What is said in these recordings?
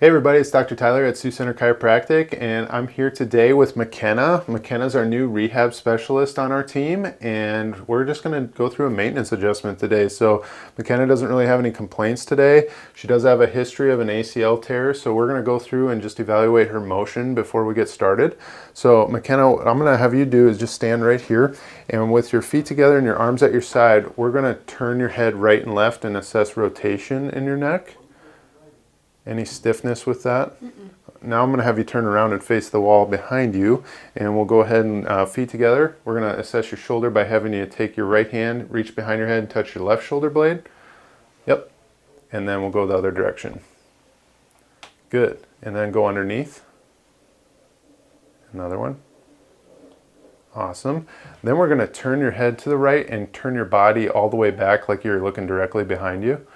Hey everybody, it's Dr. Tyler at Sioux Chiropractic, and I'm here today with MaKenna. MaKenna's our new rehab specialist on our team, and we're just going to go through a maintenance adjustment today. So MaKenna doesn't really have any complaints today. She does have a history of an ACL tear, so we're going to go through and just evaluate her motion before we get started. So MaKenna, what I'm going to have you do is just stand right here, and with your feet together and your arms at your side, we're going to turn your head right and left and assess rotation in your neck. Any stiffness with that? Mm-mm. Now I'm going to have you turn around and face the wall behind you, and we'll go ahead and feet together. We're going to assess your shoulder by having you take your right hand, reach behind your head, and touch your left shoulder blade. Yep. And then we'll go the other direction. Good. And then go underneath. Another one. Awesome. Then we're going to turn your head to the right and turn your body all the way back like you're looking directly behind you.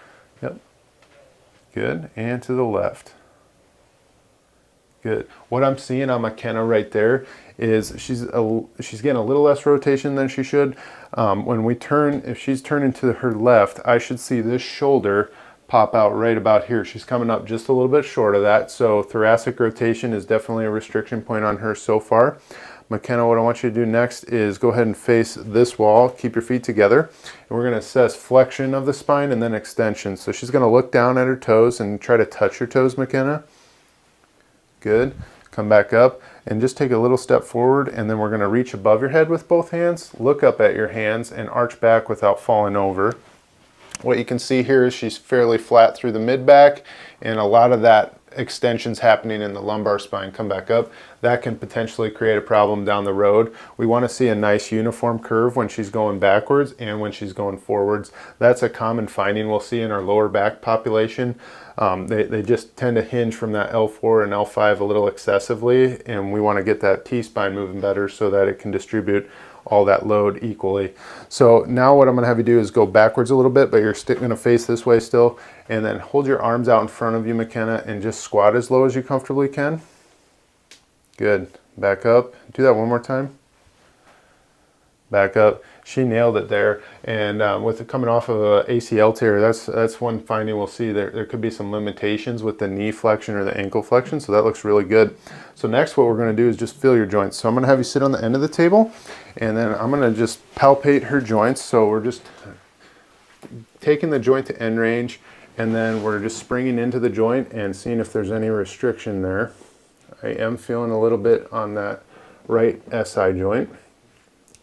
Yep. Good, and to the left. Good. What I'm seeing on MaKenna right there is she's getting a little less rotation than she should. When we turn, if she's turning to her left, I should see this shoulder pop out right about here. She's coming up just a little bit short of that, so thoracic rotation is definitely a restriction point on her so far. MaKenna, what I want you to do next is go ahead and face this wall, keep your feet together, and we're going to assess flexion of the spine and then extension. So she's going to look down at her toes and try to touch her toes, MaKenna. Good. Come back up and just take a little step forward, and then we're going to reach above your head with both hands, look up at your hands, and arch back without falling over. What you can see here is she's fairly flat through the mid-back, and a lot of that extensions happening in the lumbar spine. Come back up. That can potentially create a problem down the road. We want to see a nice uniform curve when she's going backwards and when she's going forwards. That's a common finding we'll see in our lower back population. They just tend to hinge from that L4 and L5 a little excessively, and we want to get that T-spine moving better so that it can distribute all that load equally. So now what I'm going to have you do is go backwards a little bit, but you're going to face this way still, and then hold your arms out in front of you, MaKenna, and just squat as low as you comfortably can. Good. Back up. Do that one more time. Back up. She nailed it there, and with it coming off of a ACL tear, that's one finding we'll see. There could be some limitations with the knee flexion or the ankle flexion, so that looks really good. So next what we're going to do is just feel your joints. So I'm going to have you sit on the end of the table, and then I'm going to just palpate her joints. So we're just taking the joint to end range, and then we're just springing into the joint and seeing if there's any restriction there. I am feeling a little bit on that right SI joint.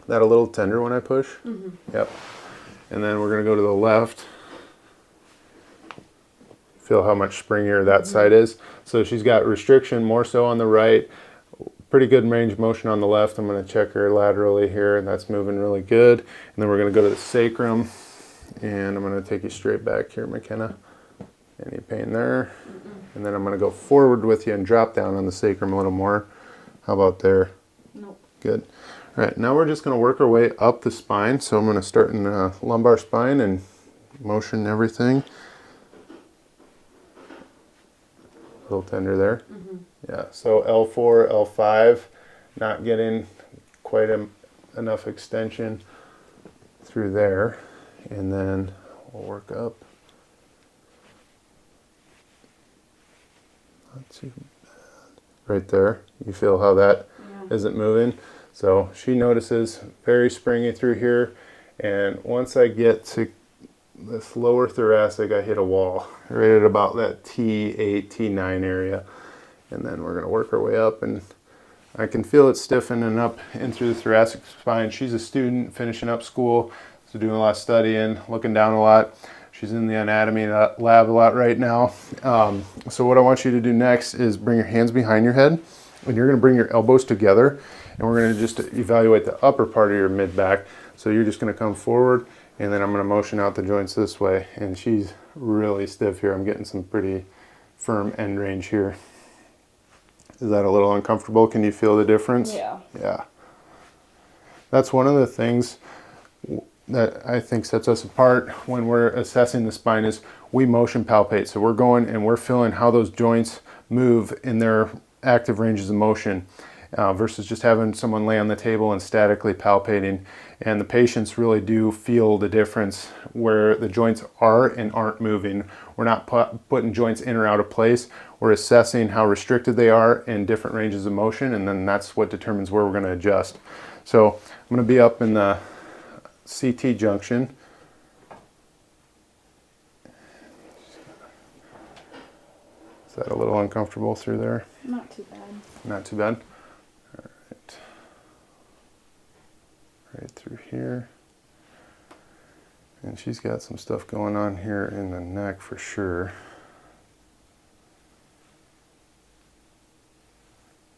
That a little tender when I push? Mm-hmm. Yep. And then we're going to go to the left. Feel how much springier that side is. So she's got restriction more so on the right. Pretty good range of motion on the left. I'm going to check her laterally here, and that's moving really good. And then we're going to go to the sacrum, and I'm going to take you straight back here, MaKenna. Any pain there? Mm-mm. And then I'm going to go forward with you and drop down on the sacrum a little more. How about there? Nope. Good. All right, now we're just going to work our way up the spine. So I'm going to start in the lumbar spine and motion everything. A little tender there. Mm-hmm. Yeah, so L4, L5, not getting quite enough extension through there. And then we'll work up. Not too bad. Right there. You feel how that isn't moving? So she notices very springy through here, and once I get to this lower thoracic, I hit a wall right at about that T8, T9 area, and then we're going to work our way up, and I can feel it stiffening up in through the thoracic spine. She's a student finishing up school, so doing a lot of studying, looking down a lot. She's in the anatomy lab a lot right now. So what I want you to do next is bring your hands behind your head, and you're going to bring your elbows together, and we're going to just evaluate the upper part of your mid-back. So you're just going to come forward, and then I'm going to motion out the joints this way. And she's really stiff here. I'm getting some pretty firm end range here. Is that a little uncomfortable? Can you feel the difference? Yeah. Yeah. That's one of the things that I think sets us apart when we're assessing the spine is we motion palpate. So we're going and we're feeling how those joints move in their active ranges of motion. versus just having someone lay on the table and statically palpating. And the patients really do feel the difference where the joints are and aren't moving. We're not putting joints in or out of place. We're assessing how restricted they are in different ranges of motion, and then that's what determines where we're going to adjust. So I'm going to be up in the CT junction. Is that a little uncomfortable through there? Not too bad. Not too bad. All right. Right through here. And she's got some stuff going on here in the neck for sure.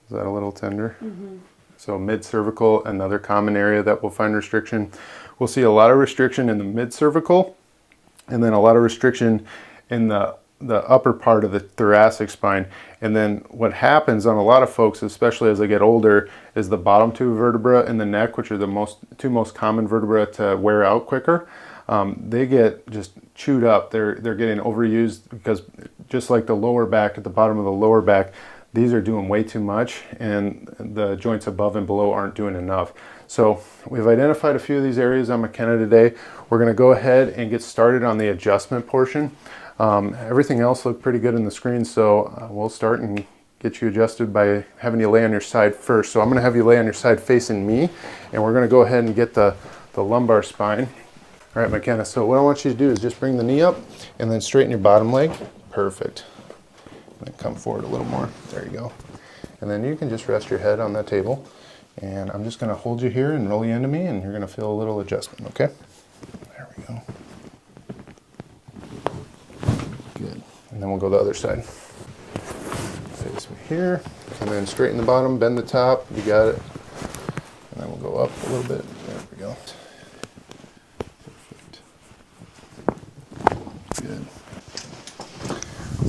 Is that a little tender? Mm-hmm. So mid-cervical, another common area that we'll find restriction. We'll see a lot of restriction in the mid-cervical, and then a lot of restriction in the upper part of the thoracic spine. And then what happens on a lot of folks, especially as they get older, is the bottom two vertebrae in the neck, which are the two most common vertebrae to wear out quicker. They get just chewed up. They're getting overused because just like the lower back, at the bottom of the lower back, these are doing way too much, and the joints above and below aren't doing enough. So we've identified a few of these areas on MaKenna today. We're going to go ahead and get started on the adjustment portion. Everything else looked pretty good in the screen, so we'll start and get you adjusted by having you lay on your side first. So I'm going to have you lay on your side facing me, and we're going to go ahead and get the lumbar spine. All right, MaKenna, so what I want you to do is just bring the knee up and then straighten your bottom leg. Perfect. And then come forward a little more. There you go. And then you can just rest your head on that table. And I'm just going to hold you here and roll you into me, and you're going to feel a little adjustment, okay? There we go. Good. And then we'll go the other side. Face me here, and then straighten the bottom, bend the top. You got it. And then we'll go up a little bit. There we go. Perfect. Good.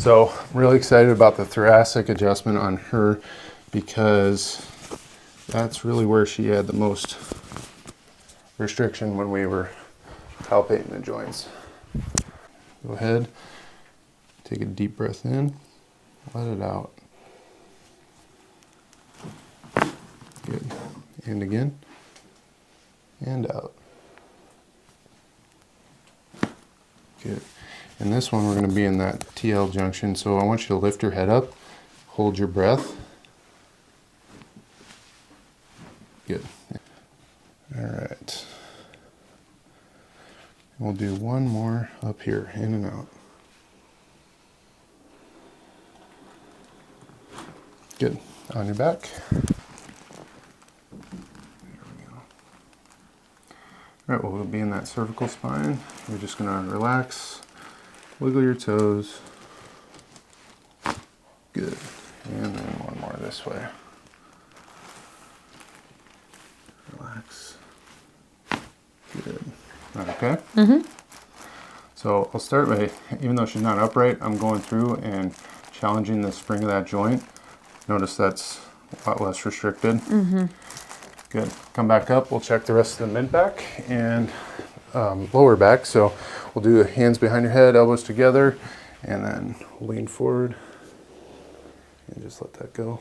So I'm really excited about the thoracic adjustment on her because that's really where she had the most restriction when we were palpating the joints. Go ahead, take a deep breath in, let it out. Good. And again, and out. Good. And this one we're going to be in that TL junction, so I want you to lift your head up, hold your breath. Good. All right. We'll do one more up here, in and out. Good. On your back. There we go. All right, well, we'll be in that cervical spine. We're just going to relax, wiggle your toes. Good. And then one more this way. Relax. Good. Okay? Mm-hmm. So I'll start by, even though she's not upright, I'm going through and challenging the spring of that joint. Notice that's a lot less restricted. Mm-hmm. Good. Come back up. We'll check the rest of the mid-back and lower back. So we'll do hands behind your head, elbows together, and then lean forward and just let that go.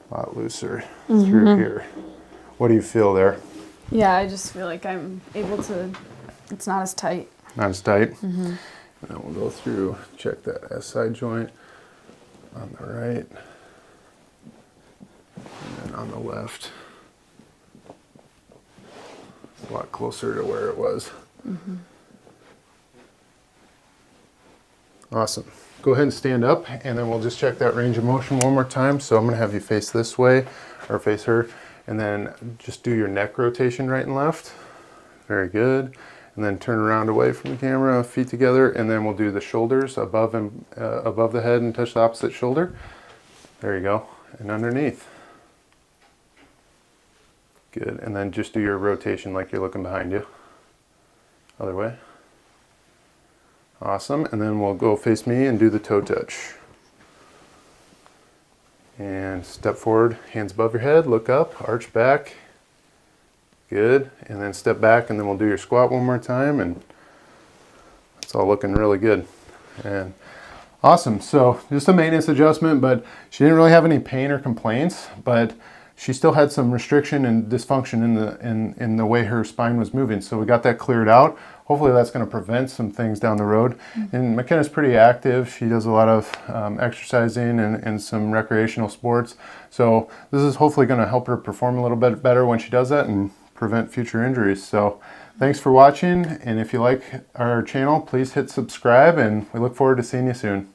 A lot looser through here. What do you feel there? Yeah, I just feel like I'm able to, it's not as tight. Not as tight? Mm-hmm. And then we'll go through, check that SI joint on the right. And then on the left. A lot closer to where it was. Mm-hmm. Awesome. Go ahead and stand up, and then we'll just check that range of motion one more time. So I'm going to have you face this way, or face her, and then just do your neck rotation right and left. Very good. And then turn around away from the camera, feet together, and then we'll do the shoulders above and above the head and touch the opposite shoulder. There you go. And underneath. Good. And then just do your rotation like you're looking behind you. Other way. Awesome. And then we'll go face me and do the toe touch. And step forward, hands above your head, look up, arch back. Good. And then step back, and then we'll do your squat one more time, and it's all looking really good. And Awesome. So just a maintenance adjustment, but she didn't really have any pain or complaints, but she still had some restriction and dysfunction in the way her spine was moving. So we got that cleared out. Hopefully that's going to prevent some things down the road. And MaKenna's pretty active. She does a lot of exercising and some recreational sports. So this is hopefully going to help her perform a little bit better when she does that and prevent future injuries. So thanks for watching. And if you like our channel, please hit subscribe, and we look forward to seeing you soon.